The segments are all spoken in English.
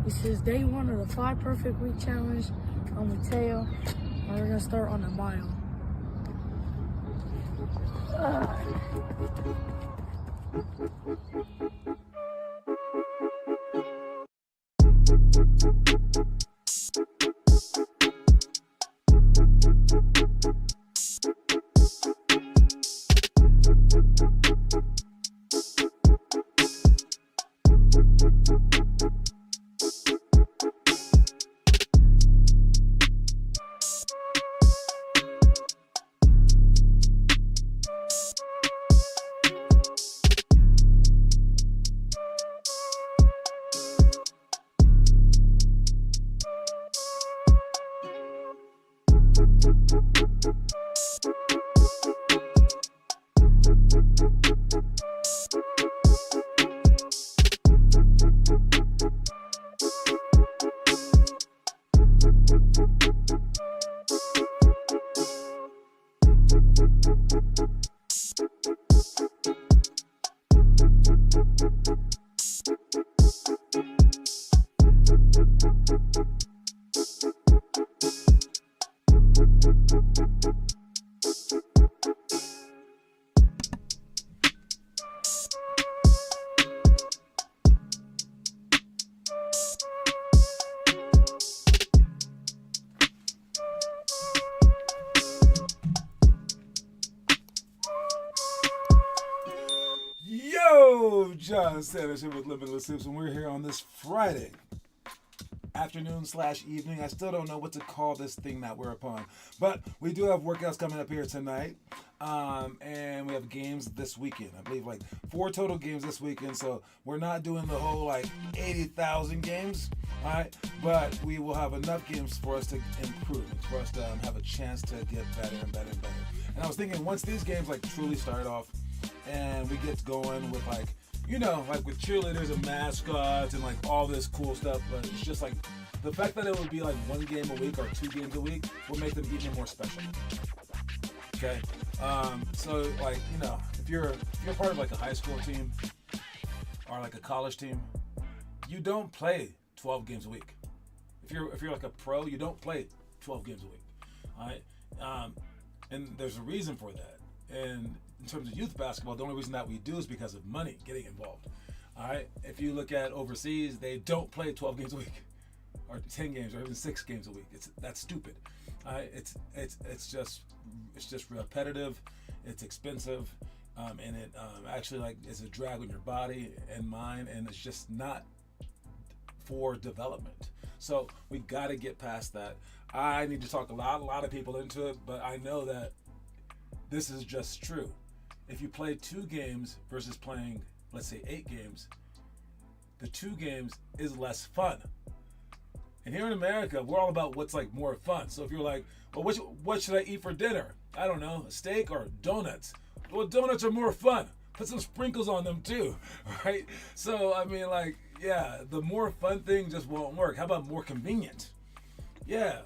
This is day one of the 5 Perfect Week Challenge. I'm Mateo, and we're gonna start on a mile. Yo, John Sanders here with Limitless, and we're here on this Friday afternoon / evening. I still don't know what to call this thing that we're upon, but we do have workouts coming up here tonight, and we have games this weekend. I believe like 4 total games this weekend, so we're not doing the whole like 80,000 games, all right? But we will have enough games for us to improve, for us to have a chance to get better and better and better. And I was thinking once these games like truly start off, and we get going with like, you know, like with cheerleaders and mascots and like all this cool stuff, but it's just like the fact that it would be like 1 game a week or 2 games a week will make them even more special. Okay, so like, you know, if you're part of like a high school team or like a college team, you don't play 12 games a week. If you're like a pro, you don't play 12 games a week. All right, and there's a reason for that. And in terms of youth basketball, the only reason that we do is because of money getting involved. All right. If you look at overseas, they don't play 12 games a week, or 10 games, or even 6 games a week. That's stupid. All right. It's just repetitive. It's expensive, and it actually like is a drag on your body and mind, and it's just not for development. So we got to get past that. I need to talk a lot of people into it, but I know that this is just true. If you play 2 games versus playing, let's say 8 games, the 2 games is less fun. And here in America, we're all about what's like more fun. So if you're like, well, what should I eat for dinner? I don't know, a steak or donuts? Well, donuts are more fun. Put some sprinkles on them too, right? So I mean, like, yeah, the more fun thing just won't work. How about more convenient? Yeah,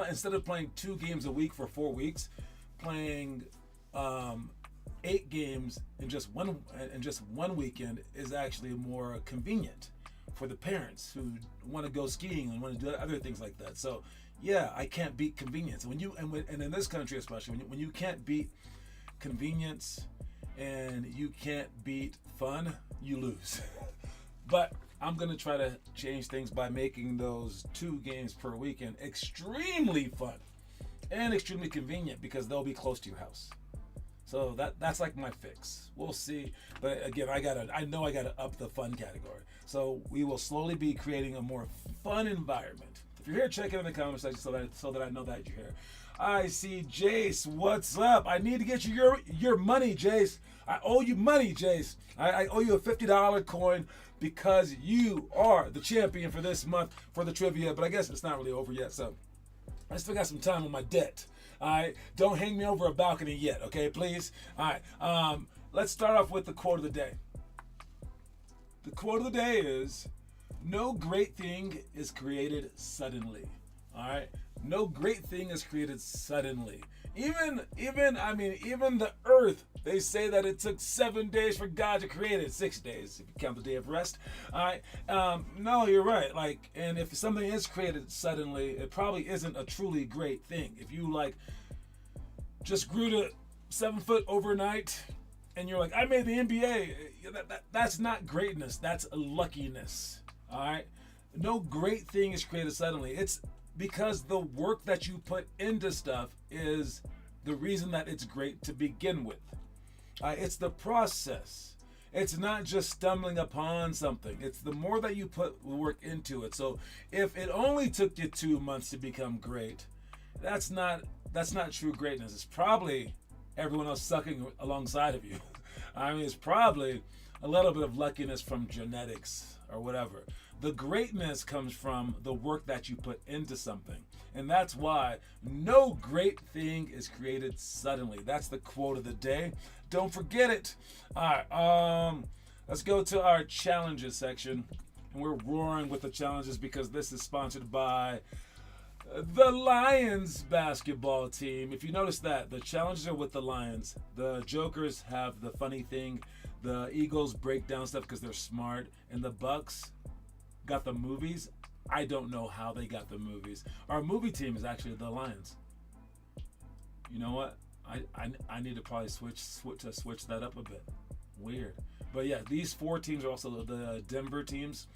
instead of playing 2 games a week for 4 weeks, playing 8 games in just one weekend is actually more convenient for the parents who want to go skiing and want to do other things like that. So yeah, I can't beat convenience. And in this country especially, when you can't beat convenience and you can't beat fun, you lose. But I'm gonna try to change things by making those 2 games per weekend extremely fun and extremely convenient, because they'll be close to your house. So that's like my fix. We'll see. But again, I know I gotta up the fun category. So we will slowly be creating a more fun environment. If you're here, check it in the comment section so that I know that you're here. I see Jace. What's up? I need to get you your money, Jace. I owe you money, Jace. I owe you a $50 coin because you are the champion for this month for the trivia. But I guess it's not really over yet, so I still got some time on my debt. All right, don't hang me over a balcony yet, okay, please. All right, let's start off with the quote of the day. The quote of the day is, "No great thing is created suddenly." All right, no great thing is created suddenly. Even the earth, they say that it took 7 days for God to create it. 6 days if you count the day of rest. All right, no, you're right. Like, and if something is created suddenly, it probably isn't a truly great thing. If you like just grew to 7 foot overnight, and you're like, I made the NBA, that's not greatness. That's luckiness. All right, no great thing is created suddenly. It's because the work that you put into stuff is the reason that it's great to begin with. It's the process. It's not just stumbling upon something. It's the more that you put work into it. So if it only took you 2 months to become great, that's not true greatness. It's probably everyone else sucking alongside of you. I mean, it's probably a little bit of luckiness from genetics or whatever. The greatness comes from the work that you put into something. And that's why no great thing is created suddenly. That's the quote of the day. Don't forget it. All right, let's go to our challenges section. And we're roaring with the challenges because this is sponsored by The Lions basketball team. If you notice that, the challenges are with the Lions. The Jokers have the funny thing. The Eagles break down stuff because they're smart. And the Bucks got the movies. I don't know how they got the movies. Our movie team is actually the Lions. You know what? I need to probably switch that up a bit. Weird. But yeah, these 4 teams are also the Denver teams.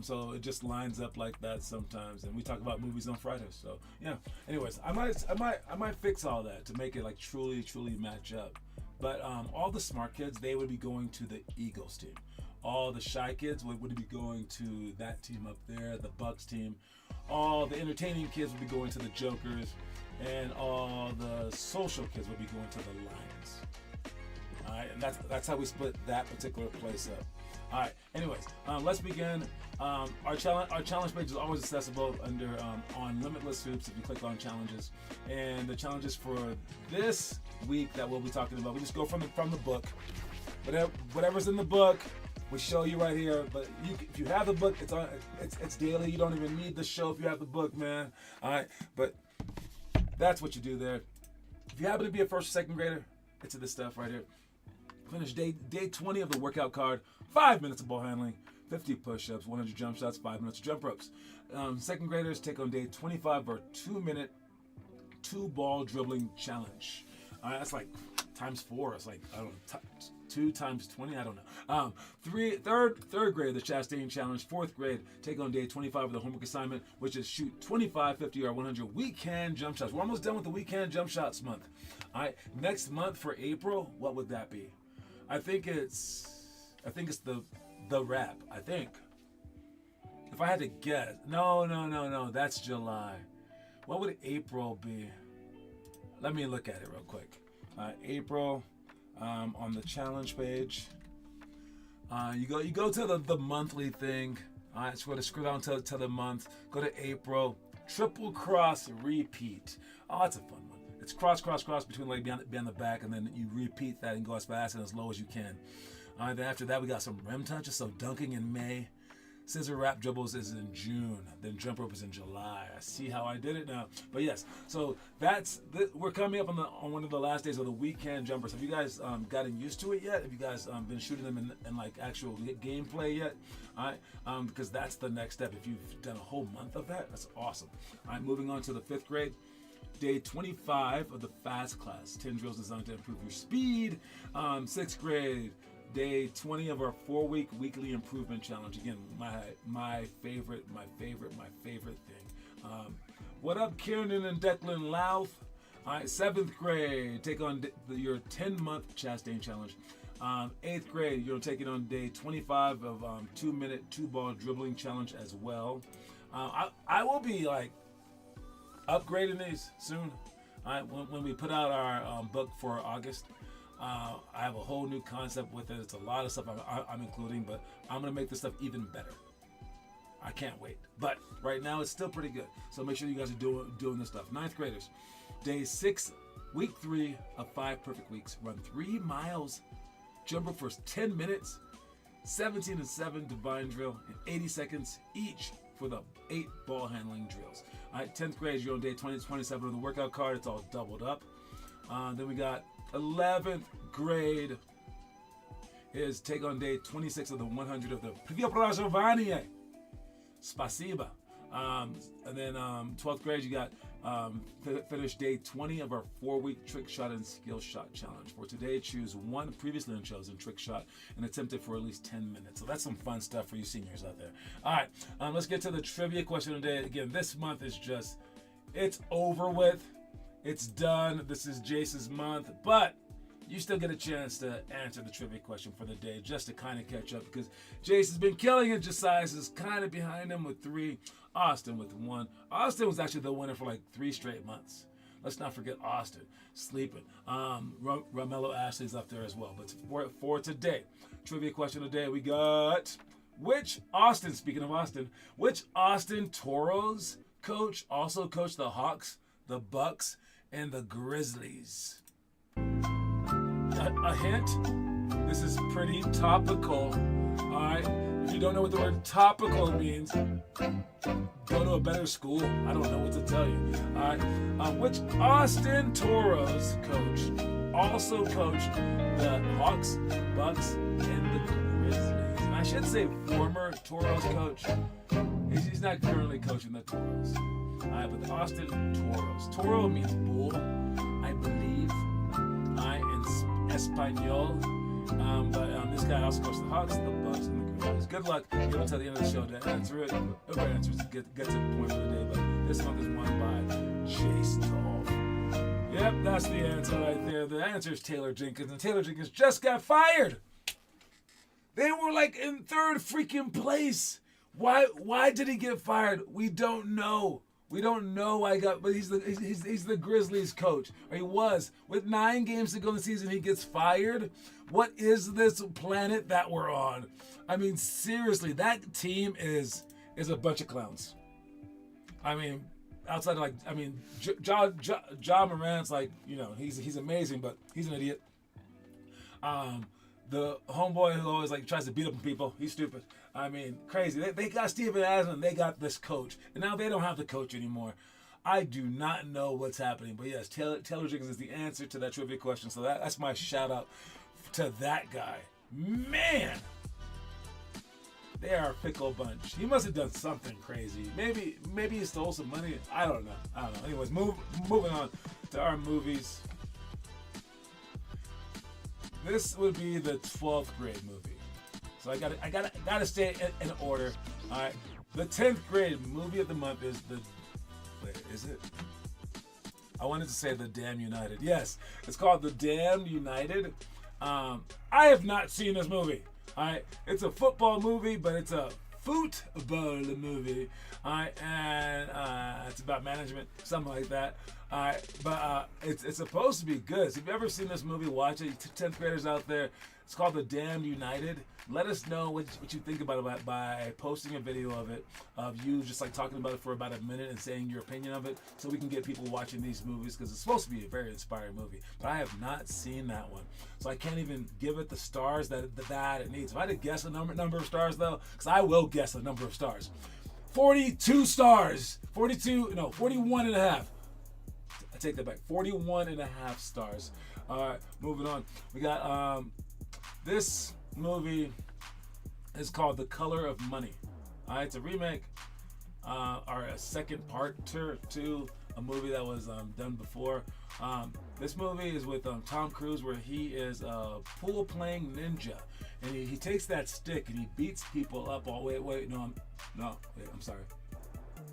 So it just lines up like that sometimes, and we talk about movies on Fridays. So yeah. Anyways, I might fix all that to make it like truly match up. But all the smart kids, they would be going to the Eagles team. All the shy kids would be going to that team up there, the Bucks team. All the entertaining kids would be going to the Jokers, and all the social kids would be going to the Lions. All right, and that's how we split that particular place up. All right. Anyways, let's begin. Our challenge page is always accessible under on Limitless Hoops if you click on challenges. And the challenges for this week that we'll be talking about, we just go from the book. Whatever's in the book, we show you right here. But if you have the book, it's daily. You don't even need the show if you have the book, man. All right. But that's what you do there. If you happen to be a first or second grader, it's this stuff right here. Finish day 20 of the workout card. 5 minutes of ball handling, 50 push-ups, 100 jump shots, 5 minutes of jump ropes. Second graders take on day 25 or 2-minute 2-ball dribbling challenge. That's like times 4. It's like, I don't know, 2 times 20. I don't know. Third grade, the Chastain challenge. 4th grade, take on day 25 of the homework assignment, which is shoot 25, 50, or 100 weekend jump shots. We're almost done with the weekend jump shots month. All right, next month for April, what would that be? I think it's the wrap. I think. If I had to guess, no, that's July. What would April be? Let me look at it real quick. April, on the challenge page. You go to the monthly thing. So go to scroll down to the month. Go to April. Triple cross repeat. Oh, that's a fun one. It's cross between like behind the back, and then you repeat that and go as fast and as low as you can. Then after that, we got some rim touches, so dunking in May. Scissor wrap dribbles is in June. Then jump rope is in July. I see how I did it now. But yes, so we're coming up on one of the last days of the weekend jumpers. Have you guys gotten used to it yet? Have you guys been shooting them in like actual gameplay yet? All right, because that's the next step. If you've done a whole month of that, that's awesome. All right, moving on to the 5th grade. Day 25 of the fast class. 10 drills designed to improve your speed. 6th grade. Day 20 of our 4-week weekly improvement challenge. Again, my favorite thing. What up, Kiernan and Declan Louth? All right, 7th grade, take on your 10-month Chastain challenge. 8th grade, you're taking on day 25 of 2-minute 2-ball dribbling challenge as well. I will be like upgrading these soon. All right, when we put out our book for August. I have a whole new concept with it. It's a lot of stuff I'm including, but I'm going to make this stuff even better. I can't wait. But right now, it's still pretty good. So make sure you guys are doing this stuff. 9th graders, day 6, week 3 of 5 perfect weeks. Run 3 miles, jump rope for 10 minutes, 17 and 7 divine drill, and 80 seconds each for the 8 ball handling drills. All right, 10th grade, you're on day 27 of the workout card. It's all doubled up. Then we got 11th grade is take on day 26 of the 100 of the Privoprazovanie. Spasiba. And then 12th grade, you got finish day 20 of our 4-week trick shot and skill shot challenge. For today, choose one previously unchosen trick shot and attempt it for at least 10 minutes. So that's some fun stuff for you seniors out there. All right, let's get to the trivia question today. Again, this month is it's over with. It's done. This is Jace's month, but you still get a chance to answer the trivia question for the day just to kind of catch up because Jace has been killing it. Josias is kind of behind him with 3. Austin with 1. Austin was actually the winner for like 3 straight months. Let's not forget Austin sleeping. Romello Ashley's up there as well. But for today, trivia question today, we got speaking of Austin, which Austin Toros coach also coached the Hawks, the Bucks, and the Grizzlies? A hint, this is pretty topical. All right, If you don't know what the word topical means, go to a better school. I don't know what to tell you. All right. Which Austin Toros coach also coached the Hawks, Bucks, and the Grizzlies? And I should say former Toros coach. He's not currently coaching the Toros. All right, but the Austin Toros. Toro means bull, I believe, in Espanol. But this guy also coached the Hawks, the Bucks, and the Grizzlies. Good luck. Give it till the end of the show to answer it. Whoever answers to get to the point for the day. But this month is won by Jace Dolph. Yep, that's the answer right there. The answer is Taylor Jenkins, and Taylor Jenkins just got fired. They were like in third freaking place. Why did he get fired? We don't know. We don't know why he got, but he's the Grizzlies coach. Or he was. With 9 games to go in the season, he gets fired. What is this planet that we're on? I mean, seriously, that team is a bunch of clowns. I mean, outside of Ja Morant's like, he's amazing, but he's an idiot. The homeboy who always like tries to beat up people, he's stupid. I mean, crazy. They got Steven Adams and they got this coach, and now they don't have the coach anymore. I do not know what's happening, but yes, Taylor Jenkins is the answer to that trivia question. So that's my shout out to that guy. Man, they are a fickle bunch. He must have done something crazy. Maybe he stole some money. I don't know. Anyways, moving on to our movies. This would be the 12th grade movie. So I gotta stay in order. All right. The 10th grade movie of the month is is it? I wanted to say The Damned United. Yes, it's called The Damned United. I have not seen this movie. All right. It's a football movie, but it's a football movie. All right, and it's about management, something like that. All right, but it's supposed to be good. So if you've ever seen this movie, watch it. 10th graders out there, it's called The Damned United. Let us know what you think about it by posting a video of it, of you just like talking about it for about a minute and saying your opinion of it, so we can get people watching these movies, because it's supposed to be a very inspiring movie. But I have not seen that one, so I can't even give it the stars that it needs. If I had to guess a number of stars though, because I will guess a number of stars. 42 stars. 41 and a half. I take that back. 41 and a half stars. All right, moving on. We got this movie is called The Color of Money. All right, it's a remake or a second part to a movie that was done before. This movie is with Tom Cruise, where he is a pool playing ninja, and he takes that stick and he beats people up. I'm sorry.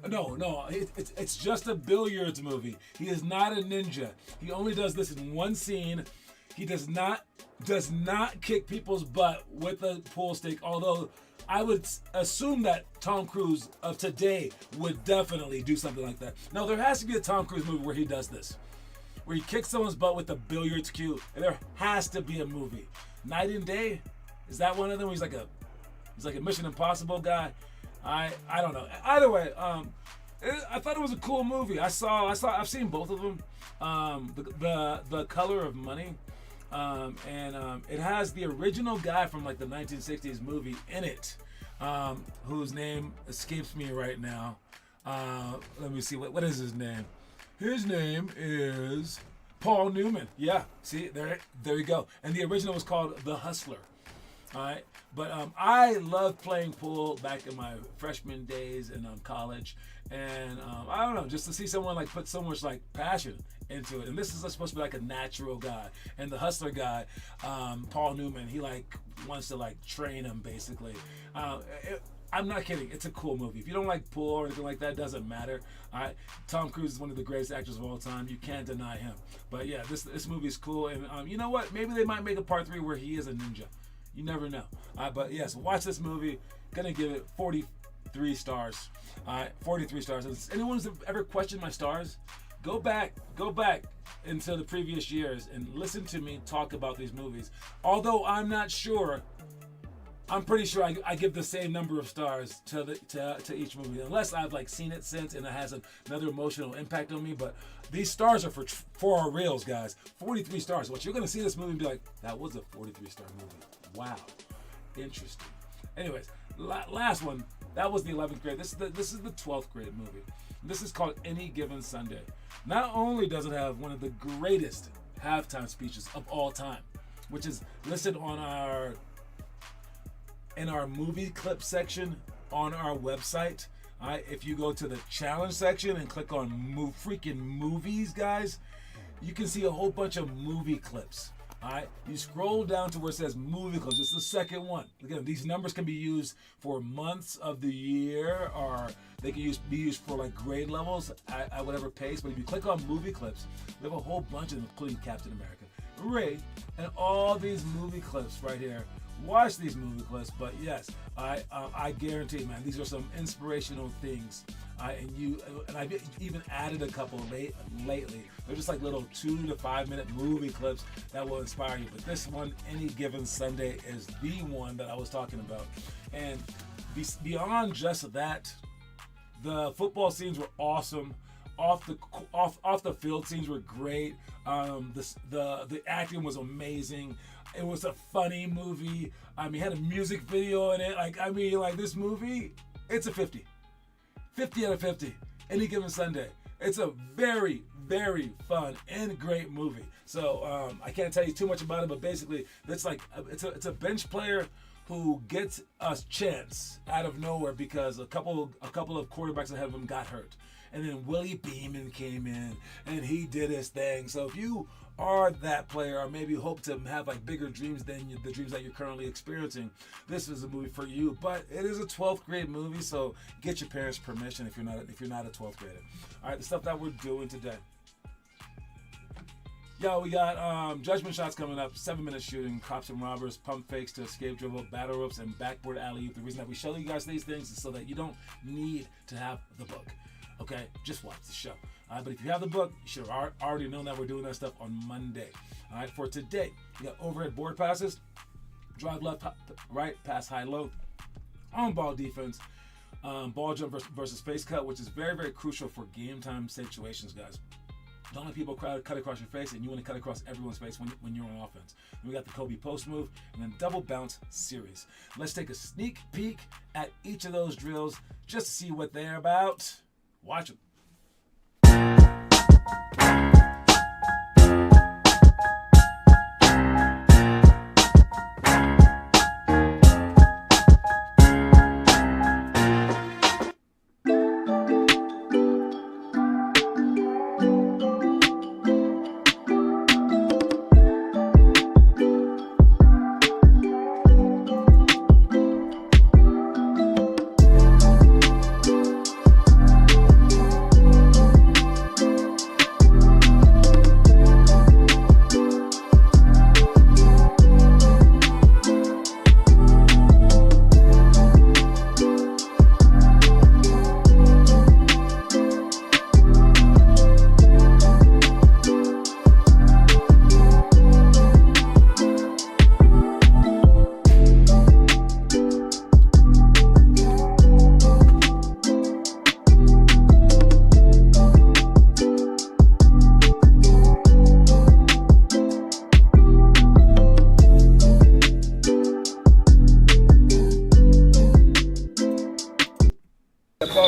No, it's just a billiards movie. He is not a ninja. He only does this in one scene. He does not kick people's butt with a pool stick, although I would assume that Tom Cruise of today would definitely do something like that. No, there has to be a Tom Cruise movie where he does this, where he kicks someone's butt with a billiards cue. And there has to be a movie. Night and Day, is that one of them? He's like a Mission Impossible guy. I don't know. Either way, I thought it was a cool movie. I've seen both of them. The Color of Money, and it has the original guy from like the 1960s movie in it, whose name escapes me right now. Let me see, what is his name? His name is Paul Newman. Yeah, see, there you go. And the original was called The Hustler. All right, but I loved playing pool back in my freshman days in college, and I don't know, just to see someone like put so much like passion into it. And this is supposed to be like a natural guy, and the hustler guy, Paul Newman, he like wants to like train him basically. I'm not kidding. It's a cool movie. If you don't like pool or anything like that, it doesn't matter. All right, Tom Cruise is one of the greatest actors of all time. You can't deny him. But yeah, this movie is cool, and you know what? Maybe they might make a part 3 where he is a ninja. You never know. But yes, watch this movie. Gonna give it 43 stars. 43 stars. And anyone who's ever questioned my stars, go back into the previous years and listen to me talk about these movies. Although I'm not sure, I'm pretty sure I give the same number of stars to each movie, unless I've like seen it since and it has another emotional impact on me. But these stars are for our reals, guys. 43 stars. What you're gonna see this movie and be like, that was a 43-star movie. Wow, interesting. Anyways, last one. That was the 11th grade. This is the 12th grade movie. This is called Any Given Sunday. Not only does it have one of the greatest halftime speeches of all time, which is listed on in our movie clip section on our website. All right, if you go to the challenge section and click on freaking movies, guys, you can see a whole bunch of movie clips. All right, you scroll down to where it says movie clips. It's the second one. Again, these numbers can be used for months of the year, or they can be used for like grade levels at whatever pace. But if you click on movie clips, we have a whole bunch of them, including Captain America, Ray, and all these movie clips right here. Watch these movie clips, but yes, I guarantee, man, these are some inspirational things. And I've even added a couple lately. They're just like little 2 to 5 minute movie clips that will inspire you. But this one, Any Given Sunday, is the one that I was talking about. And beyond just that, the football scenes were awesome. Off the field scenes were great. The acting was amazing. It was a funny movie. It had a music video in it. This movie, it's a 50. 50 out of 50. Any Given Sunday. It's a very, very fun and great movie. So I can't tell you too much about it, but basically, it's a bench player who gets a chance out of nowhere because a couple of quarterbacks ahead of him got hurt. And then Willie Beeman came in and he did his thing. So if you are that player, or maybe hope to have like bigger dreams than the dreams that you're currently experiencing, this is a movie for you. But it is a 12th grade movie, so get your parents' permission if you're not a 12th grader. All right, the stuff that we're doing today. Yo, we got judgment shots coming up, 7-minute shooting, cops and robbers, pump fakes to escape dribble, battle ropes, and backboard alley-oop. The reason that we show you guys these things is so that you don't need to have the book. Okay, just watch the show. All right, but if you have the book, you should have already known that we're doing that stuff on Monday. All right, for today, we got overhead board passes, drive left, right, pass high, low, on ball defense, ball jump versus face cut, which is very, very crucial for game time situations, guys. Don't let people cut across your face, and you want to cut across everyone's face when you're on offense. And we got the Kobe post move, and then double bounce series. Let's take a sneak peek at each of those drills just to see what they're about. Watch them.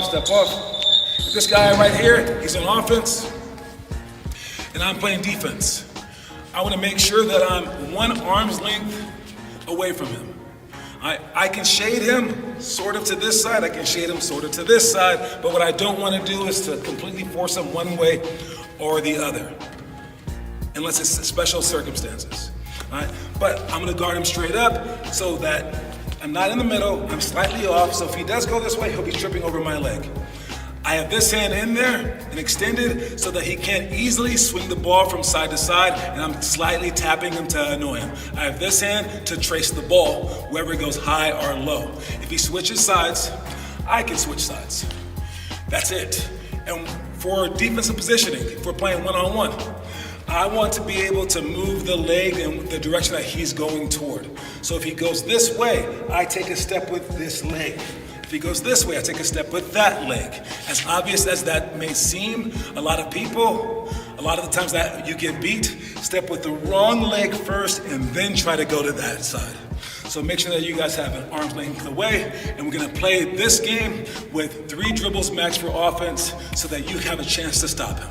Step off. This guy right here, he's on offense, and I'm playing defense. I want to make sure that I'm 1 arm's length away from him. I can shade him sort of to this side, I can shade him sort of to this side, but what I don't want to do is to completely force him one way or the other, unless it's special circumstances. All right? But I'm going to guard him straight up so that I'm not in the middle, I'm slightly off, so if he does go this way, he'll be tripping over my leg. I have this hand in there and extended so that he can't easily swing the ball from side to side, and I'm slightly tapping him to annoy him. I have this hand to trace the ball, whether it goes high or low. If he switches sides, I can switch sides. That's it. And for defensive positioning, if we're playing one-on-one, I want to be able to move the leg in the direction that he's going toward. So if he goes this way, I take a step with this leg. If he goes this way, I take a step with that leg. As obvious as that may seem, a lot of the times that you get beat, step with the wrong leg first and then try to go to that side. So make sure that you guys have an arm's length away, and we're gonna play this game with 3 dribbles max for offense so that you have a chance to stop him.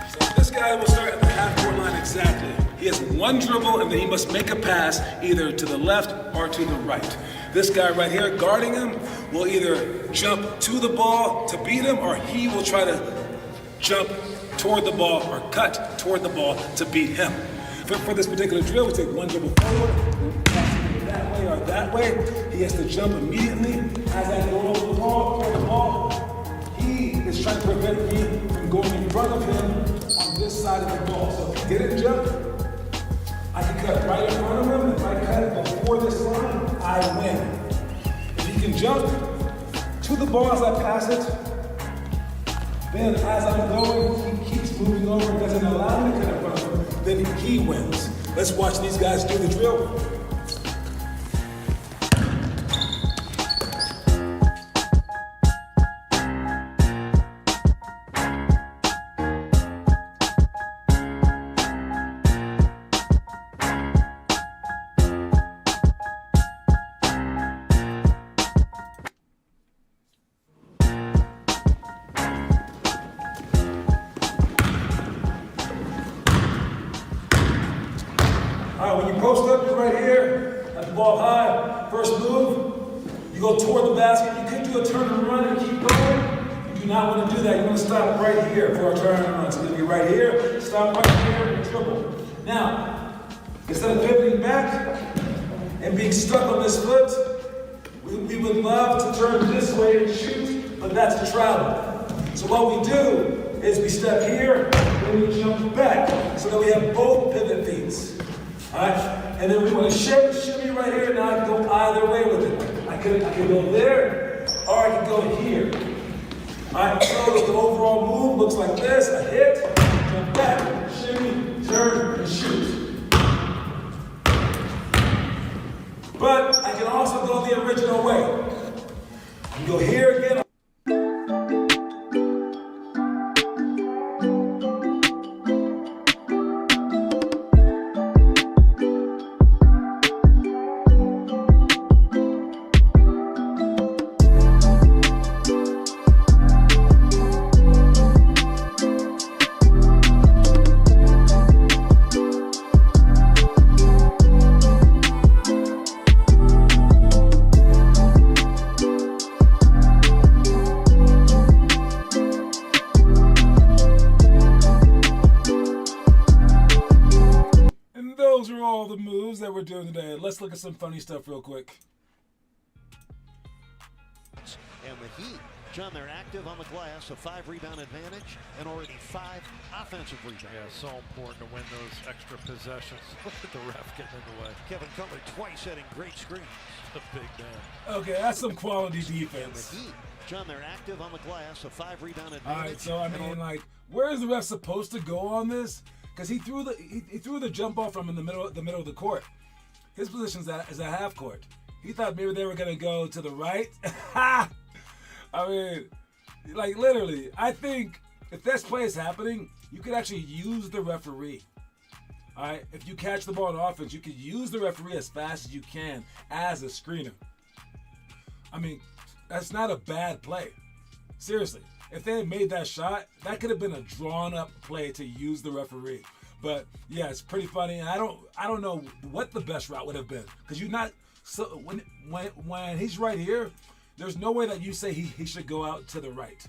So this guy will start at the half-court line exactly. He has 1 dribble, and then he must make a pass either to the left or to the right. This guy right here guarding him will either jump to the ball to beat him, or he will try to jump toward the ball or cut toward the ball to beat him. For this particular drill, we take 1 dribble forward, that way or that way. He has to jump immediately. As I go over the ball, toward the ball, he is trying to prevent me from going in front of him on this side of the ball. So if he didn't jump, I can cut right in front of him. If I cut before this line, I win. If he can jump to the ball as I pass it, then as I'm going, he keeps moving over, doesn't allow me to cut in front of him, then he wins. Let's watch these guys do the drill. All right, when you post up, you're right here, at the ball high. First move, you go toward the basket. You could do a turn and run and keep going. You do not want to do that. You want to stop right here for a turn and run. So you're going to be right here, stop right here, and dribble. Now, instead of pivoting back and being stuck on this foot, we would love to turn this way and shoot, but that's a travel. So what we do is we step here, and we jump back, so that we have both pivot feet. All right, and then we want to shimmy right here. Now I can go either way with it. I can go there, or I can go here. All right, so the overall move looks like this: a hit, jump back, shimmy, turn, and shoot. But I can also go the original way. I can go here again. Those are all the moves that we're doing today. Let's look at some funny stuff real quick. And the Heat, John, they're active on the glass, a 5-rebound advantage, and already 5 offensive rebounds. Yeah, so important to win those extra possessions. Look at the ref getting in the way. Kevin Cutler twice setting great screens. The big man. Okay, that's some quality And defense. the Heat, John, they're active on the glass, a 5-rebound advantage. All right, so I mean, like, where is the ref supposed to go on this? Because he threw the jump ball from in the middle of the court. His position is at half court. He thought maybe they were gonna go to the right. I mean, like literally, I think if this play is happening, you could actually use the referee. All right, if you catch the ball on offense, you could use the referee as fast as you can as a screener. I mean, that's not a bad play. Seriously. If they had made that shot, that could have been a drawn-up play to use the referee. But yeah, it's pretty funny. And I don't know what the best route would have been, because you're not. So when he's right here, there's no way that you say he should go out to the right,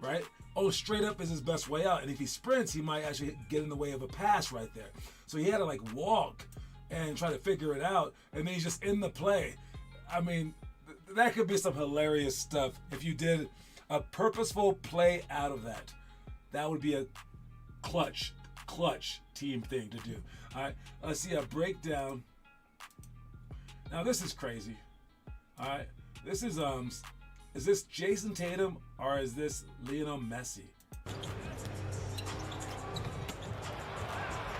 right? Oh, straight up is his best way out. And if he sprints, he might actually get in the way of a pass right there. So he had to like walk and try to figure it out, and then he's just in the play. I mean, that could be some hilarious stuff if you did a purposeful play out of that. That would be a clutch team thing to do. All right, let's see a breakdown. Now this is crazy. All right, this is this Jason Tatum or is this Lionel Messi?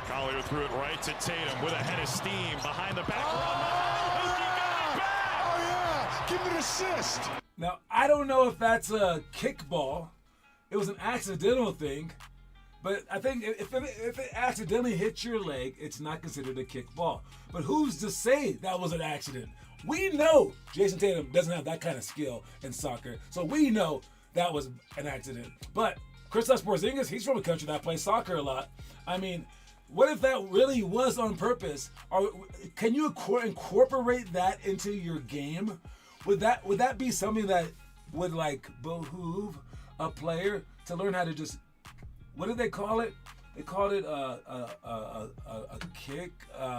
Collier threw it right to Tatum with a head of steam behind the back. Oh yeah, give me an assist. Now I don't know if that's a kickball. It was an accidental thing. But I think if it accidentally hits your leg, it's not considered a kick ball. But who's to say that was an accident? We know Jason Tatum doesn't have that kind of skill in soccer, so we know that was an accident. But Kristaps Porzingis, he's from a country that plays soccer a lot. I mean, what if that really was on purpose? Or can you incorporate that into your game? Would that be something that would like behoove a player to learn how to just, what did they call it? They called it a kick,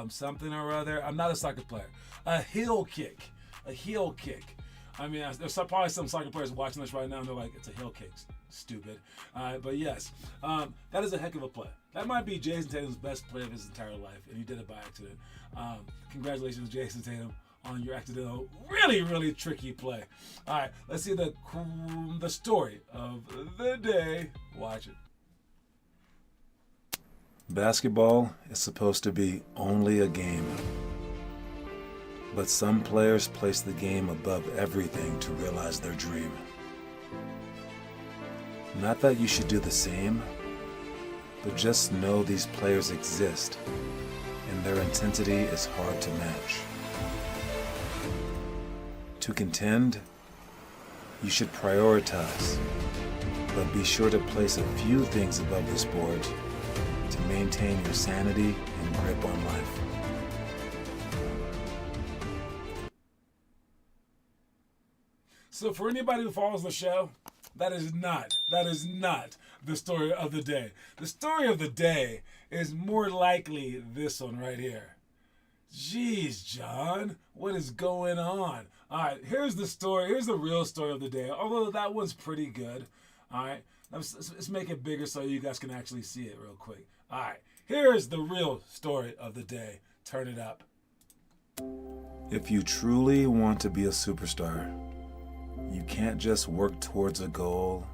something or other. I'm not a soccer player. A heel kick. A heel kick. I mean, there's probably some soccer players watching this right now and they're like, it's a heel kick. Stupid. But yes, that is a heck of a play. That might be Jason Tatum's best play of his entire life, and he did it by accident. Congratulations, Jason Tatum, on your accidental, really, really tricky play. All right, let's see the story of the day. Watch it. Basketball is supposed to be only a game. But some players place the game above everything to realize their dream. Not that you should do the same, but just know these players exist, and their intensity is hard to match. To contend, you should prioritize, but be sure to place a few things above the sport to maintain your sanity and grip on life. So for anybody who follows the show, that is not the story of the day. The story of the day is more likely this one right here. Jeez, John, what is going on? All right, here's the story. Here's the real story of the day. Although that one's pretty good. All right, let's make it bigger so you guys can actually see it real quick. All right, here's the real story of the day. Turn it up. If you truly want to be a superstar, you can't just work towards a goal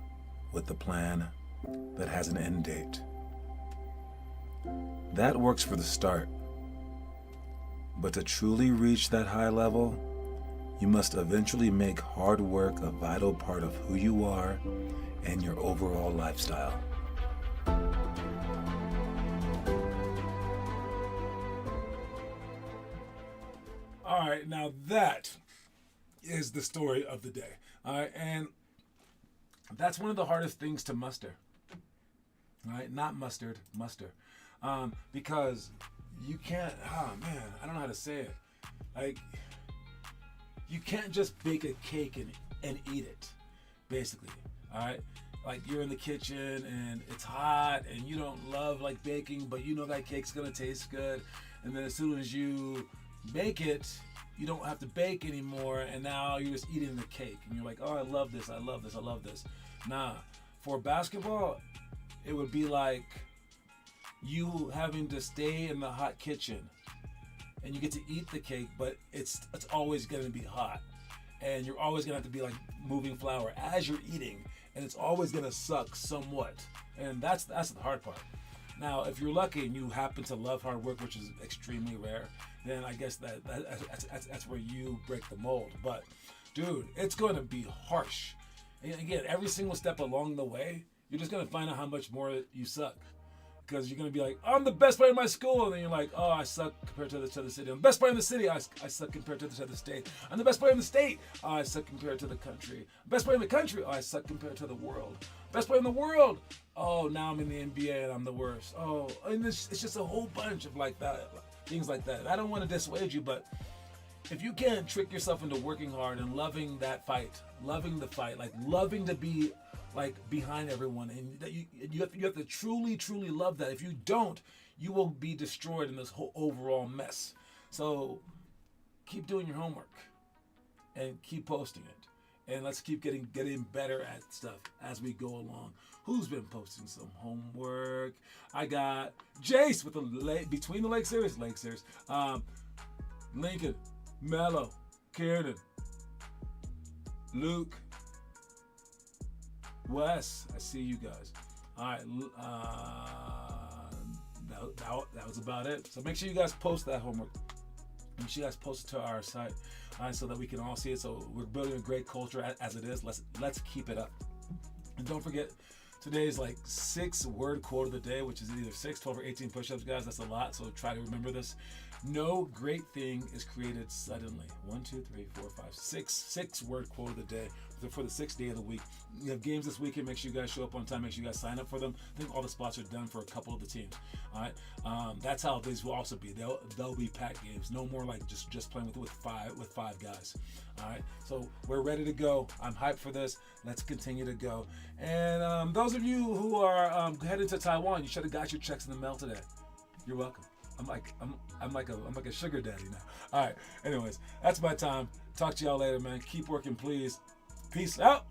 with a plan that has an end date. That works for the start. But to truly reach that high level, you must eventually make hard work a vital part of who you are and your overall lifestyle. All right, now that is the story of the day. All right, and that's one of the hardest things to muster. All right, not mustard, muster. Because you can't, oh man, I don't know how to say it. Like, you can't just bake a cake and eat it, basically. All right, like you're in the kitchen and it's hot and you don't love like baking, but you know that cake's gonna taste good. And then as soon as you make it, you don't have to bake anymore, and now you're just eating the cake, and you're like, oh, I love this, I love this, I love this. Nah, for basketball, it would be like you having to stay in the hot kitchen, and you get to eat the cake, but it's always gonna be hot, and you're always gonna have to be like moving flour as you're eating, and it's always gonna suck somewhat, and that's the hard part. Now, if you're lucky and you happen to love hard work, which is extremely rare, then I guess that's where you break the mold. But, dude, it's going to be harsh. And again, every single step along the way, you're just going to find out how much more you suck. Because you're going to be like, I'm the best player in my school. And then you're like, oh, I suck compared to the city. I'm the best player in the city. I suck compared to the state. I'm the best player in the state. Oh, I suck compared to the country. Best player in the country. Oh, I suck compared to the world. Best player in the world. Oh, now I'm in the NBA and I'm the worst. Oh, and it's just a whole bunch of like that, things like that. I don't want to dissuade you, but if you can't trick yourself into working hard and loving that fight, loving the fight, like loving to be like behind everyone, and that you have to truly love that. If you don't, you will be destroyed in this whole overall mess. So keep doing your homework and keep posting it, and let's keep getting better at stuff as we go along. Who's been posting some homework? I got Jace with the Between the Lake Series, Lincoln, Mello, Kiernan, Luke, Wes, I see you guys. All right, that was about it. So make sure you guys post that homework. Make sure you guys post it to our site, all right, so that we can all see it. So we're building a great culture as it is. Let's keep it up. And don't forget Today's like 6-word quote of the day, which is either 6, 12, or 18 push-ups, guys. That's a lot, so try to remember this. No great thing is created suddenly. 1, 2, 3, 4, 5, 6. 6-word quote of the day for the 6th day of the week. You have games this weekend. Make sure you guys show up on time. Make sure you guys sign up for them. I think all the spots are done for a couple of the teams. All right. That's how these will also be. They'll be packed games. No more like just playing with five guys. All right. So we're ready to go. I'm hyped for this. Let's continue to go. And those of you who are heading to Taiwan, you should have got your checks in the mail today. You're welcome. I'm like a sugar daddy now. All right. Anyways, that's my time. Talk to y'all later, man. Keep working, please. Peace out.